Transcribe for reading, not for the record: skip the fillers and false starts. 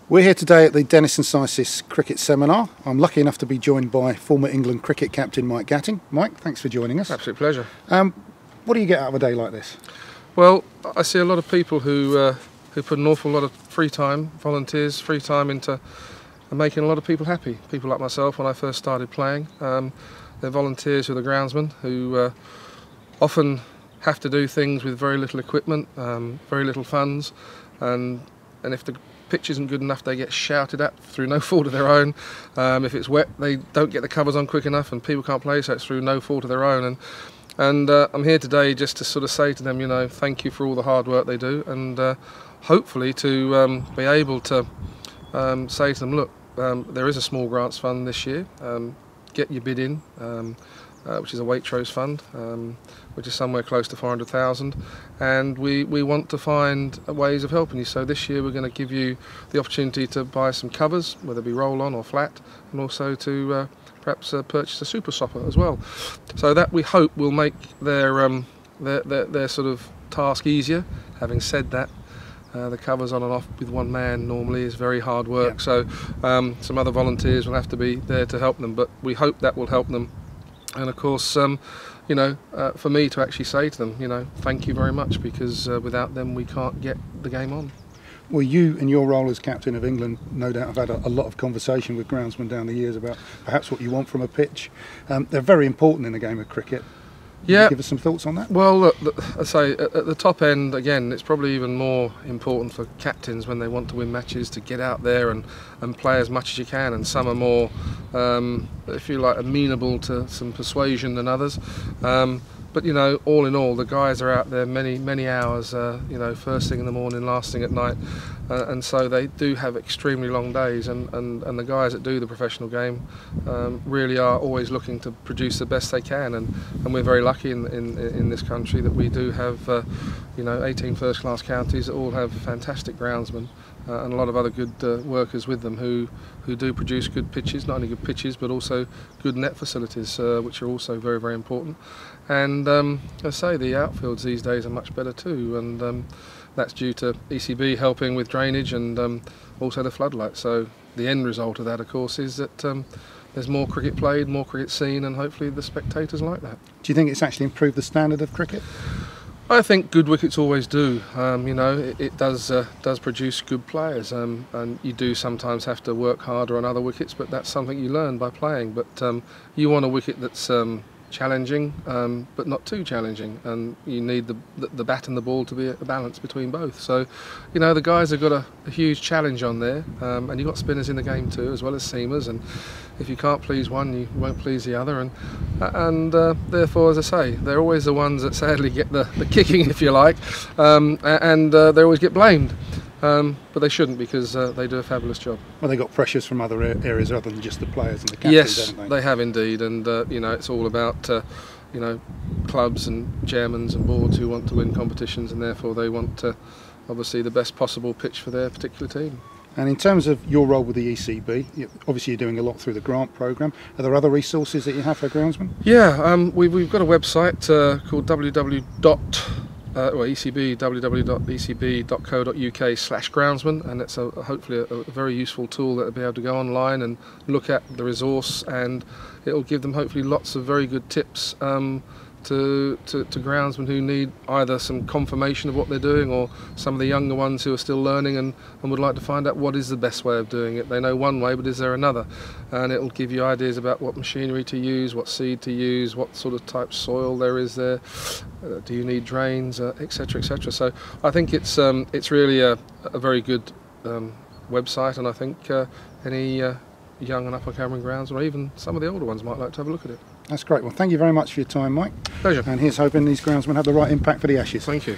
We're here today at the Dennis and Sysis Cricket Seminar. I'm lucky enough to be joined by former England cricket captain Mike Gatting. Mike, thanks for joining us. Absolute pleasure. What do you get out of a day like this? Well, I see a lot of people who put an awful lot of free time, volunteers, free time into making a lot of people happy. People like myself when I first started playing. They're volunteers who are the groundsmen who often have to do things with very little equipment, very little funds, and if the pitch isn't good enough, they get shouted at through no fault of their own. If it's wet, they don't get the covers on quick enough and people can't play, so it's through no fault of their own. And I'm here today just to sort of say to them, you know, thank you for all the hard work they do, and hopefully to be able to say to them, look, there is a small grants fund this year, get your bid in, which is a Waitrose fund, which is somewhere close to 400,000, and we want to find ways of helping you. So this year we're going to give you the opportunity to buy some covers, whether it be roll-on or flat, and also to perhaps purchase a super stopper as well. So that we hope will make their sort of task easier. Having said that, the covers on and off with one man normally is very hard work. Yeah. So some other volunteers will have to be there to help them, but we hope that will help them. And of course, you know, for me to actually say to them, you know, thank you very much, because without them we can't get the game on. Well, you in your role as captain of England no doubt have had a lot of conversation with groundsmen down the years about perhaps what you want from a pitch. They're very important in the game of cricket. Can you give us some thoughts on that? Well, look, I say at the top end, again, it's probably even more important for captains when they want to win matches to get out there and play as much as you can. And some are more, if you like, amenable to some persuasion than others. But you know, all in all, the guys are out there many hours. You know, first thing in the morning, last thing at night, and so they do have extremely long days. And the guys that do the professional game really are always looking to produce the best they can. And we're very lucky in this country that we do have, you know, 18 first-class counties that all have fantastic groundsmen. And a lot of other good workers with them who do produce good pitches, not only good pitches but also good net facilities, which are also very important. And I say the outfields these days are much better too, and that's due to ECB helping with drainage and also the floodlights. So the end result of that, of course, is that there's more cricket played, more cricket seen, and hopefully the spectators like that. Do you think it's actually improved the standard of cricket? I think good wickets always do. You know, it does produce good players, and you do sometimes have to work harder on other wickets, but that's something you learn by playing. But you want a wicket that's challenging, but not too challenging, and you need the bat and the ball to be a balance between both. So, you know, the guys have got a huge challenge on there, and you've got spinners in the game too, as well as seamers, and if you can't please one, you won't please the other, and therefore, as I say, they're always the ones that sadly get the kicking, if you like, and they always get blamed. But they shouldn't, because they do a fabulous job. Well, they got pressures from other areas other than just the players and the captains, yes, haven't they? They have indeed, and you know, it's all about you know, clubs and chairmen and boards who want to win competitions, and therefore they want obviously the best possible pitch for their particular team. And in terms of your role with the ECB, obviously you're doing a lot through the grant programme. Are there other resources that you have for groundsmen? Yeah, we've got a website called www.ecb.co.uk/groundsman, and it's hopefully a very useful tool that will be able to go online and look at the resource, and it will give them hopefully lots of very good tips to groundsmen who need either some confirmation of what they're doing, or some of the younger ones who are still learning and would like to find out what is the best way of doing it. They know one way, but is there another? And it will give you ideas about what machinery to use, what seed to use, what sort of type soil there is there, do you need drains, etc, etc. So I think it's really a very good website, and I think any young and up-and-coming groundsmen, or even some of the older ones, might like to have a look at it. That's great. Well, thank you very much for your time, Mike. Pleasure. And here's hoping these groundsmen have the right impact for the Ashes. Thank you.